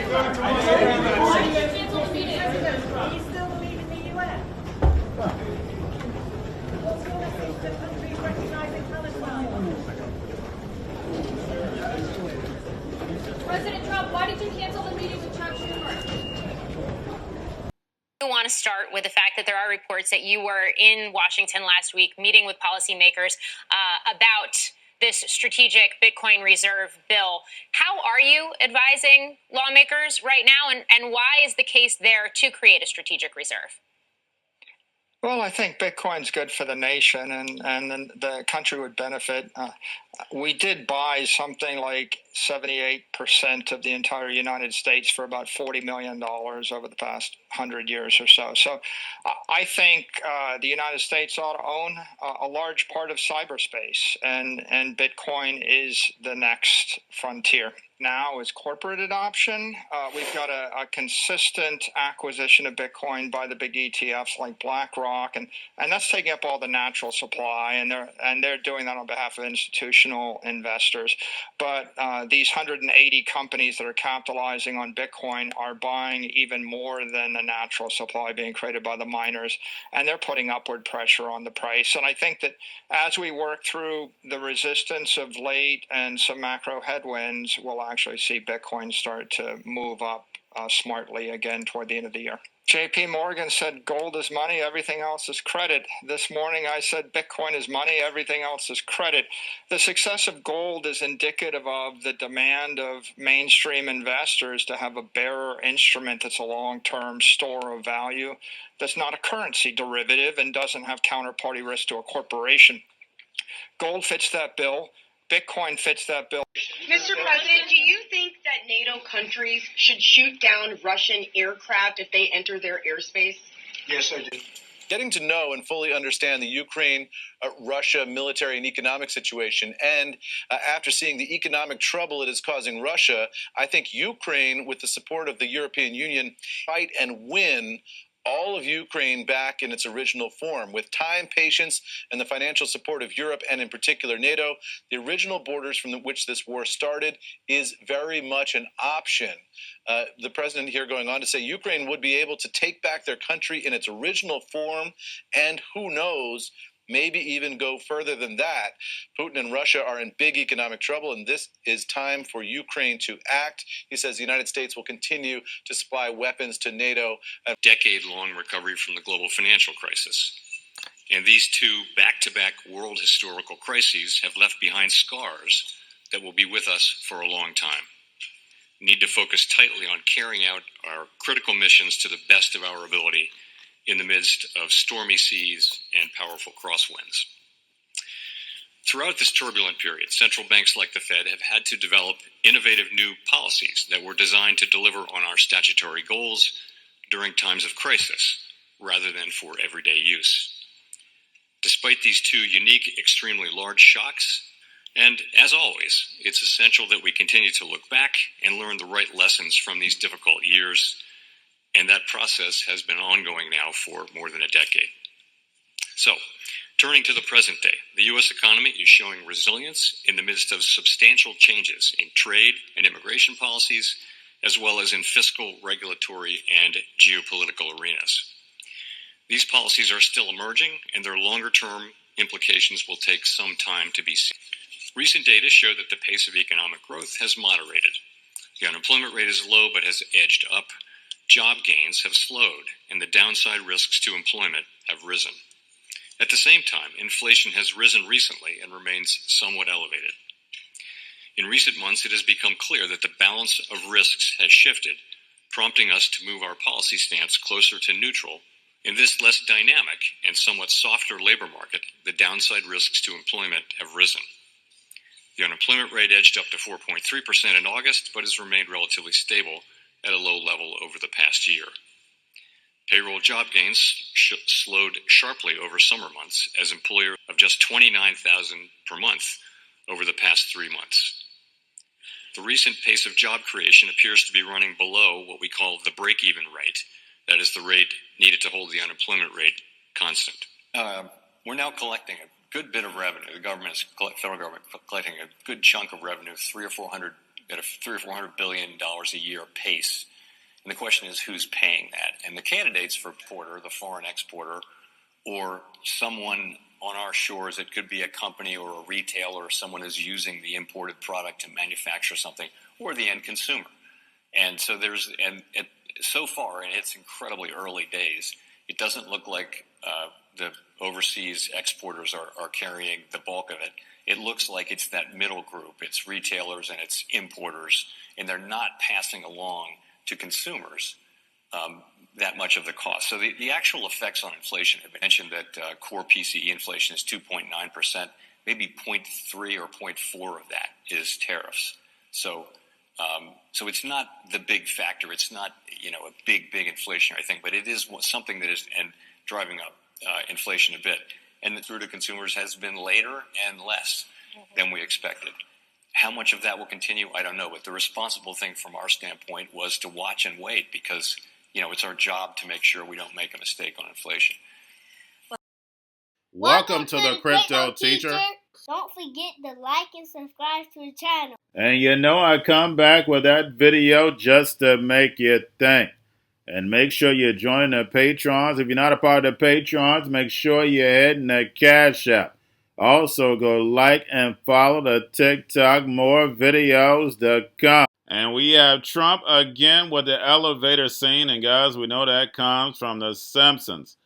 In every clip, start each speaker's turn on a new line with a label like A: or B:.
A: you still believe in the UN? What's your message to countries recognizing Palestine?
B: President Trump, why did you cancel the meeting with Chuck Schumer?
C: I want to start with the fact that there are reports that you were in Washington last week meeting with policymakers about this strategic Bitcoin reserve bill. How are you advising lawmakers right now, and why is the case there to create a strategic reserve?
D: Well, I think Bitcoin's good for the nation, and the country would benefit. We did buy something like 78% of the entire United States for about $40 million over the past 100 years or so. So I think the United States ought to own a large part of cyberspace, and Bitcoin is the next frontier. Now is corporate adoption. We've got a consistent acquisition of Bitcoin by the big ETFs like BlackRock, and that's taking up all the natural supply, and they're doing that on behalf of institutional investors. But these 180 companies that are capitalizing on Bitcoin are buying even more than the natural supply being created by the miners, and they're putting upward pressure on the price. And I think that as we work through the resistance of late and some macro headwinds, we'll actually see Bitcoin start to move up smartly again toward the end of the year. JP Morgan said gold is money, everything else is credit. This morning I said Bitcoin is money, everything else is credit. The success of gold is indicative of the demand of mainstream investors to have a bearer instrument that's a long-term store of value, that's not a currency derivative and doesn't have counterparty risk to a corporation. Gold fits that bill. Bitcoin fits that bill.
E: Mr. President, do you think that NATO countries should shoot down Russian aircraft if they enter their airspace?
F: Yes, I do.
G: Getting to know and fully understand the Ukraine-Russia military and economic situation, and after seeing the economic trouble it is causing Russia, I think Ukraine, with the support of the European Union, fight and win all of Ukraine back in its original form. With time, patience, and the financial support of Europe, and in particular NATO, the original borders from which this war started is very much an option. The president here going on to say Ukraine would be able to take back their country in its original form, and who knows, maybe even go further than that. Putin and Russia are in big economic trouble, and this is time for Ukraine to act. He says the United States will continue to supply weapons to NATO.
H: A decade-long recovery from the global financial crisis. And these two back-to-back world historical crises have left behind scars that will be with us for a long time. We need to focus tightly on carrying out our critical missions to the best of our ability in the midst of stormy seas and powerful crosswinds. Throughout this turbulent period, central banks like the Fed have had to develop innovative new policies that were designed to deliver on our statutory goals during times of crisis, rather than for everyday use. Despite these two unique, extremely large shocks, and as always, it's essential that we continue to look back and learn the right lessons from these difficult years. And that process has been ongoing now for more than a decade. So, turning to the present day, the U.S. economy is showing resilience in the midst of substantial changes in trade and immigration policies, as well as in fiscal, regulatory, and geopolitical arenas. These policies are still emerging, and their longer-term implications will take some time to be seen. Recent data show that the pace of economic growth has moderated. The unemployment rate is low but has edged up. Job gains have slowed, and the downside risks to employment have risen. At the same time, inflation has risen recently and remains somewhat elevated. In recent months, it has become clear that the balance of risks has shifted, prompting us to move our policy stance closer to neutral. In this less dynamic and somewhat softer labor market, the downside risks to employment have risen. The unemployment rate edged up to 4.3% in August, but has remained relatively stable at a low level over the past year. Payroll job gains slowed sharply over summer months as employers of just 29,000 per month over the past 3 months. The recent pace of job creation appears to be running below what we call the break-even rate, that is the rate needed to hold the unemployment rate constant.
I: We're now collecting a good bit of revenue. The federal government is collecting a good chunk of revenue, $300 or $400 at a $300-400 billion a year pace. And the question is, who's paying that? And the candidates for importer, the foreign exporter, or someone on our shores, it could be a company or a retailer or someone who's using the imported product to manufacture something, or the end consumer. And so so far, and it's incredibly early days, it doesn't look like the overseas exporters are carrying the bulk of it. It looks like it's that middle group. It's retailers and it's importers, and they're not passing along to consumers that much of the cost. So the actual effects on inflation, I mentioned that core PCE inflation is 2.9%, maybe 0.3 or 0.4 of that is tariffs. So it's not the big factor. It's not, a big inflationary thing, but it is something that is driving up inflation a bit. And the through to consumers has been later and less than we expected. How much of that will continue, I don't know. But the responsible thing from our standpoint was to watch and wait because, it's our job to make sure we don't make a mistake on inflation.
F: Welcome to the Crypto Teacher. Don't forget to like and subscribe to the channel. And I come back with that video just to make you think. And make sure you join the Patrons. If you're not a part of the Patrons, make sure you're hitting the Cash App. Also, go like and follow the TikTok. More videos to come. And we have Trump again with the elevator scene. And guys, we know that comes from The Simpsons.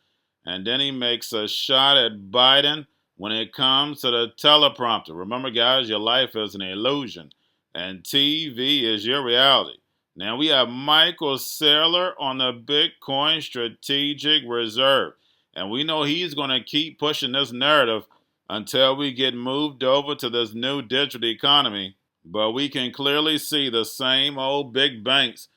F: And then he makes a shot at Biden when it comes to the teleprompter. Remember, guys, your life is an illusion. And TV is your reality. Now we have Michael Saylor on the Bitcoin Strategic Reserve. And we know he's going to keep pushing this narrative until we get moved over to this new digital economy. But we can clearly see the same old big banks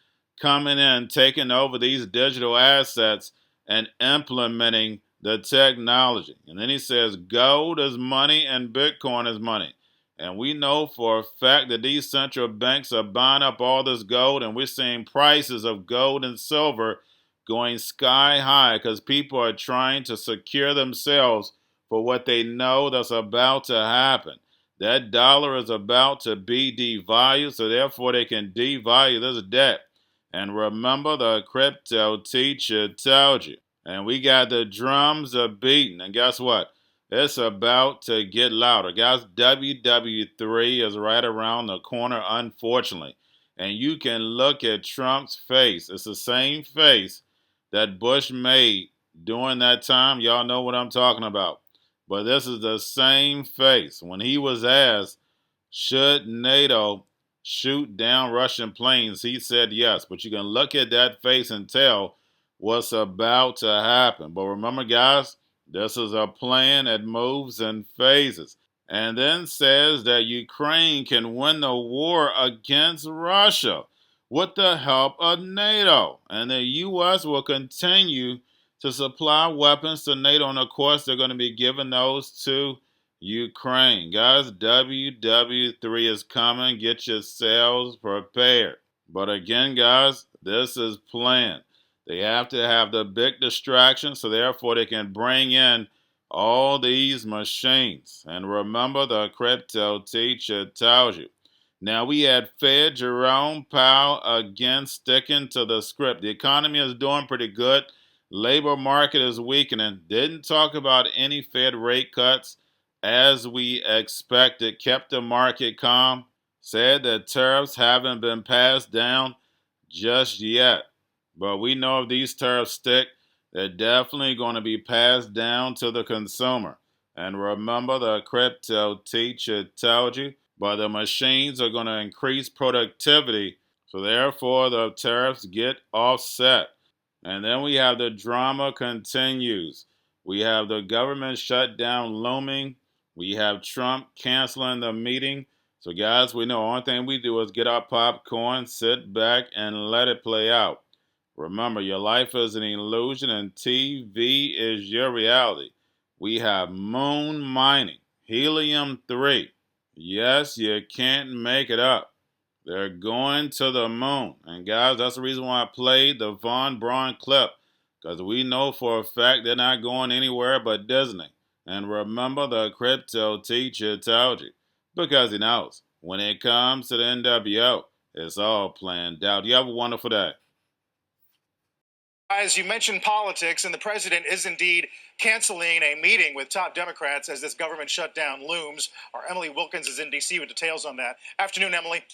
F: coming in, taking over these digital assets and implementing the technology. And then he says gold is money and Bitcoin is money. And we know for a fact that these central banks are buying up all this gold, and we're seeing prices of gold and silver going sky high because people are trying to secure themselves for what they know that's about to happen. That dollar is about to be devalued, so therefore they can devalue this debt. And remember, the Crypto Teacher told you. And we got the drums are beating. And guess what? It's about to get louder. Guys, WW3 is right around the corner, unfortunately. And you can look at Trump's face. It's the same face that Bush made during that time. Y'all know what I'm talking about. But this is the same face. When he was asked, should NATO shoot down Russian planes, he said yes. But you can look at that face and tell what's about to happen. But remember, guys, this is a plan that moves in phases. And then says that Ukraine can win the war against Russia with the help of NATO. And the U.S. will continue to supply weapons to NATO. And of course, they're going to be giving those to Ukraine. Guys, WW3 is coming. Get yourselves prepared. But again, guys, this is planned. They have to have the big distraction, so therefore they can bring in all these machines. And remember, the Crypto Teacher tells you. Now, we had Fed Jerome Powell again sticking to the script. The economy is doing pretty good. Labor market is weakening. Didn't talk about any Fed rate cuts as we expected. Kept the market calm. Said that tariffs haven't been passed down just yet. But we know if these tariffs stick, they're definitely going to be passed down to the consumer. And remember, the Crypto Teacher told you, but the machines are going to increase productivity. So therefore, the tariffs get offset. And then we have the drama continues. We have the government shutdown looming. We have Trump canceling the meeting. So guys, we know the only thing we do is get our popcorn, sit back, and let it play out. Remember, your life is an illusion and TV is your reality. We have moon mining, helium-3. Yes, you can't make it up. They're going to the moon. And guys, that's the reason why I played the Von Braun clip. Because we know for a fact they're not going anywhere but Disney. And remember, the Crypto Teacher told you. Because he knows. when it comes to the NWO, it's all planned out. You have a wonderful day.
J: As you mentioned politics, and the president is indeed canceling a meeting with top Democrats as this government shutdown looms. Our Emily Wilkins is in D.C. with details on that. Afternoon, Emily.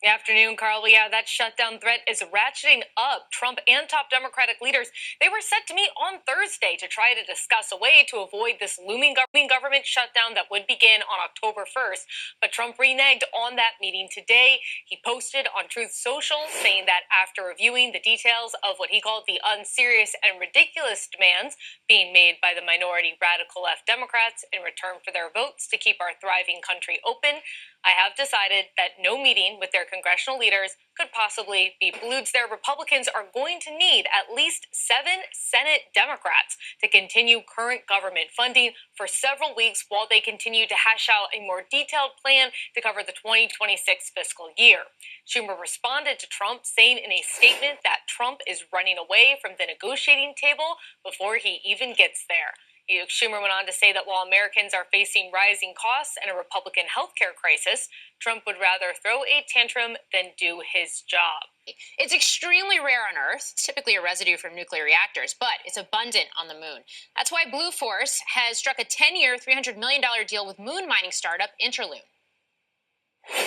C: Good afternoon, Carl. Well, yeah, that shutdown threat is ratcheting up. Trump and top Democratic leaders, they were set to meet on Thursday to try to discuss a way to avoid this looming government shutdown that would begin on October 1st. But Trump reneged on that meeting today. He posted on Truth Social saying that after reviewing the details of what he called the unserious and ridiculous demands being made by the minority radical left Democrats in return for their votes to keep our thriving country open, I have decided that no meeting with their congressional leaders could possibly be concludes their Republicans are going to need at least 7 Senate Democrats to continue current government funding for several weeks while they continue to hash out a more detailed plan to cover the 2026 fiscal year. Schumer responded to Trump, saying in a statement that Trump is running away from the negotiating table before he even gets there. Schumer went on to say that while Americans are facing rising costs and a Republican healthcare crisis, Trump would rather throw a tantrum than do his job. It's extremely rare on Earth, typically a residue from nuclear reactors, but it's abundant on the moon. That's why Blue Force has struck a 10-year, $300 million deal with moon mining startup Interloon.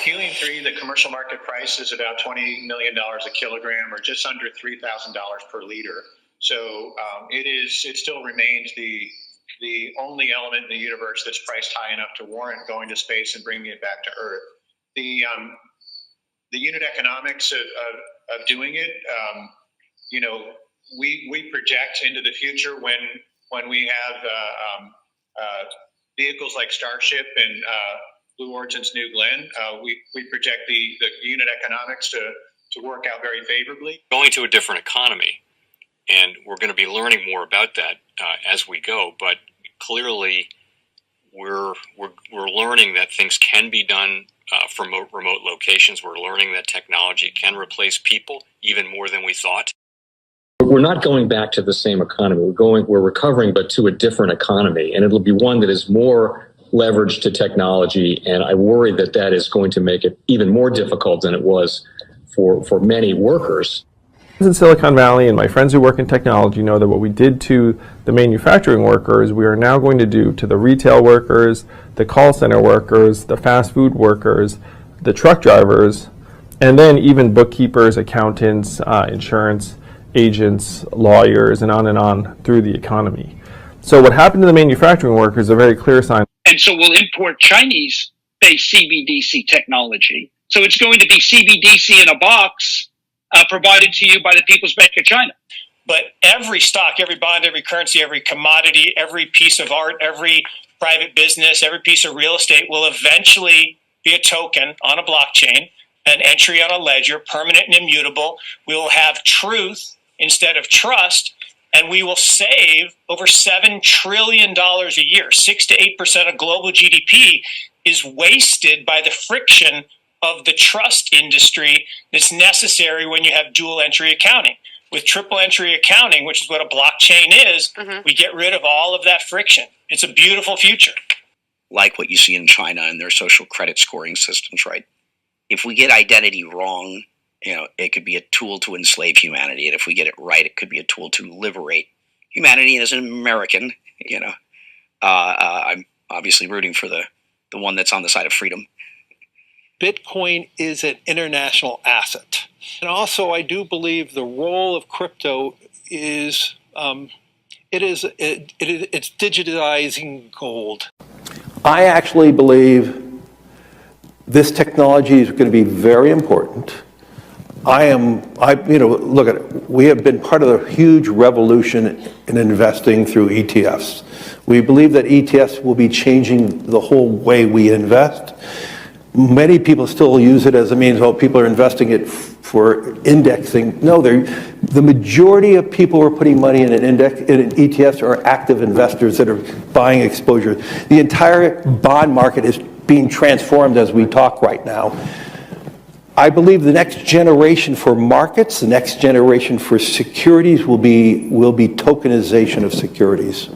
K: Helium-3, the commercial market price is about $20 million a kilogram, or just under $3,000 per liter. So it still remains the only element in the universe that's priced high enough to warrant going to space and bringing it back to Earth. The unit economics of doing it, we project into the future when we have vehicles like Starship and Blue Origin's New Glenn. We project the unit economics to work out very favorably.
H: Going to a different economy, and we're going to be learning more about that as we go. But clearly, we're learning that things can be done from remote locations. We're learning that technology can replace people even more than we thought.
L: We're not going back to the same economy. We're recovering, but to a different economy, and it'll be one that is more leveraged to technology. And I worry that is going to make it even more difficult than it was for many workers.
M: In Silicon Valley, and my friends who work in technology know that what we did to the manufacturing workers, we are now going to do to the retail workers, the call center workers, the fast food workers, the truck drivers, and then even bookkeepers, accountants, insurance agents, lawyers, and on through the economy. So what happened to the manufacturing workers is a very clear sign.
N: And so we'll import Chinese-based CBDC technology. So it's going to be CBDC in a box provided to you by the People's Bank of China.
O: But every stock, every bond, every currency, every commodity, every piece of art, every private business, every piece of real estate will eventually be a token on a blockchain, an entry on a ledger, permanent and immutable. We will have truth instead of trust, and we will save over $7 trillion a year. 6 to 8% of global GDP is wasted by the friction of the trust industry that's necessary when you have dual entry accounting. With triple entry accounting, which is what a blockchain is, we get rid of all of that friction. It's a beautiful future.
P: Like what you see in China and their social credit scoring systems, right? If we get identity wrong, it could be a tool to enslave humanity. And if we get it right, it could be a tool to liberate humanity. And as an American, I'm obviously rooting for the one that's on the side of freedom.
Q: Bitcoin is an international asset. And also, I do believe the role of crypto is, it's digitizing gold.
R: I actually believe this technology is going to be very important. Look at it. We have been part of a huge revolution in investing through ETFs. We believe that ETFs will be changing the whole way we invest. Many people still use it as a means, people are investing it for indexing. No, the majority of people who are putting money in in ETFs are active investors that are buying exposure. The entire bond market is being transformed as we talk right now. I believe the next generation for markets, the next generation for securities will be tokenization of securities.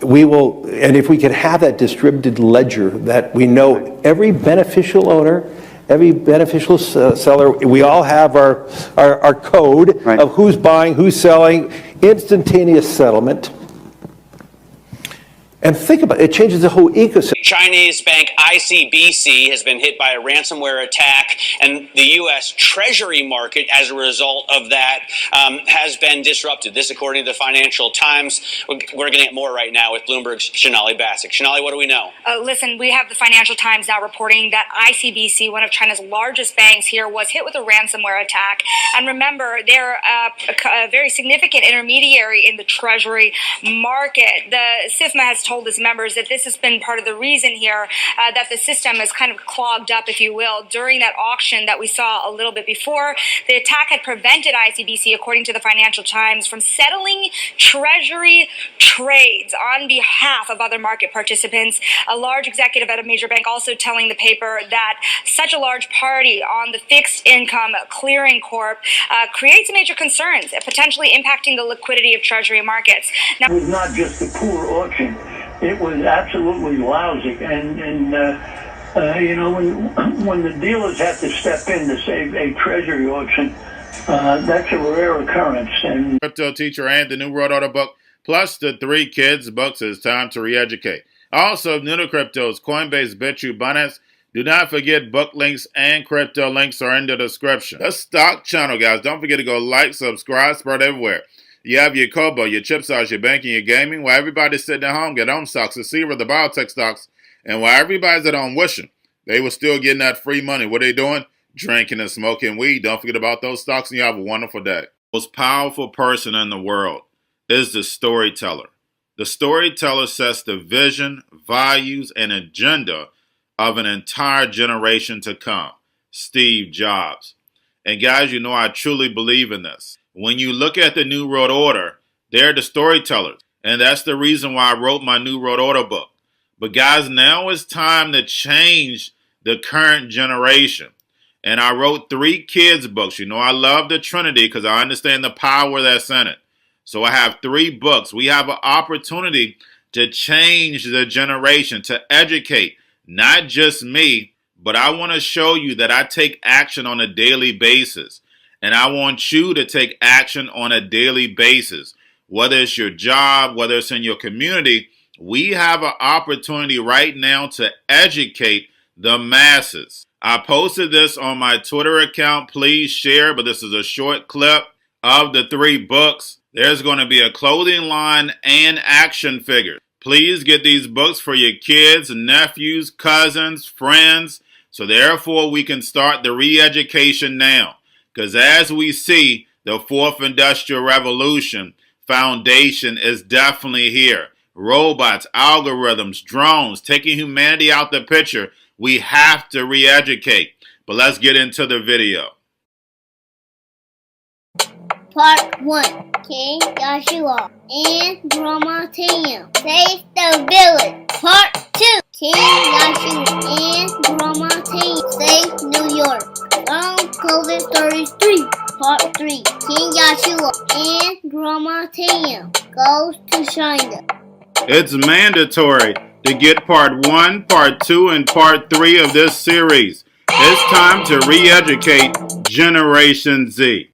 R: We will, and if we can have that distributed ledger that we know every beneficial owner, every beneficial seller, we all have our code of who's buying, who's selling, instantaneous settlement. And think about it, it changes the whole ecosystem.
S: Chinese bank ICBC has been hit by a ransomware attack, and the U.S. Treasury market, as a result of that, has been disrupted. This, according to the Financial Times. We're going to get more right now with Bloomberg's Shonali Bassick. Shonali, what do we know?
T: Listen, we have the Financial Times now reporting that ICBC, one of China's largest banks here, was hit with a ransomware attack. And remember, they're a very significant intermediary in the Treasury market. The SIFMA has told its members that this has been part of the reason here that the system is kind of clogged up, if you will, during that auction that we saw a little bit before. The attack had prevented ICBC, according to the Financial Times, from settling Treasury trades on behalf of other market participants. A large executive at a major bank also telling the paper that such a large party on the fixed income clearing corp creates major concerns, potentially impacting the liquidity of Treasury markets. Now,
U: it was not just a poor auction. It was absolutely lousy, and you know, when the dealers have to step in to save a treasury auction, that's a rare occurrence. And
F: Crypto Teacher and the New World Order book, plus the 3 kids books. It's time to re-educate. Also, new to cryptos, Coinbase, Bitrue, Binance. Do not forget book links and crypto links are in the description. The stock channel, guys. Don't forget to go like, subscribe, spread everywhere. You have your Kobo, your chip stocks, your banking, your gaming. While everybody's sitting at home, get on stocks, the Seaver, the biotech stocks. And while everybody's at home wishing, they were still getting that free money. What are they doing? Drinking and smoking weed. Don't forget about those stocks, and you have a wonderful day. The most powerful person in the world is the storyteller. The storyteller sets the vision, values, and agenda of an entire generation to come. Steve Jobs. And guys, you know I truly believe in this. When you look at the New World Order, they're the storytellers. And that's the reason why I wrote my New World Order book. But guys, now it's time to change the current generation. And I wrote 3 kids books. You know, I love the Trinity because I understand the power that's in it. So I have 3 books. We have an opportunity to change the generation, to educate, not just me, but I want to show you that I take action on a daily basis. And I want you to take action on a daily basis. Whether it's your job, whether it's in your community, we have an opportunity right now to educate the masses. I posted this on my Twitter account. Please share, but this is a short clip of the 3 books. There's going to be a clothing line and action figures. Please get these books for your kids, nephews, cousins, friends, so therefore we can start the re-education now. Because as we see, the 4th Industrial Revolution foundation is definitely here. Robots, algorithms, drones, taking humanity out the picture. We have to re-educate. But let's get into the video.
V: Part 1. King Joshua and Drama Team Save the Village. Part 2. King Joshua and Drama Team Save New York from COVID-33. Part 3. King Joshua and Drama Team goes to China.
F: It's mandatory to get part 1, part 2, and part 3 of this series. It's time to re-educate Generation Z.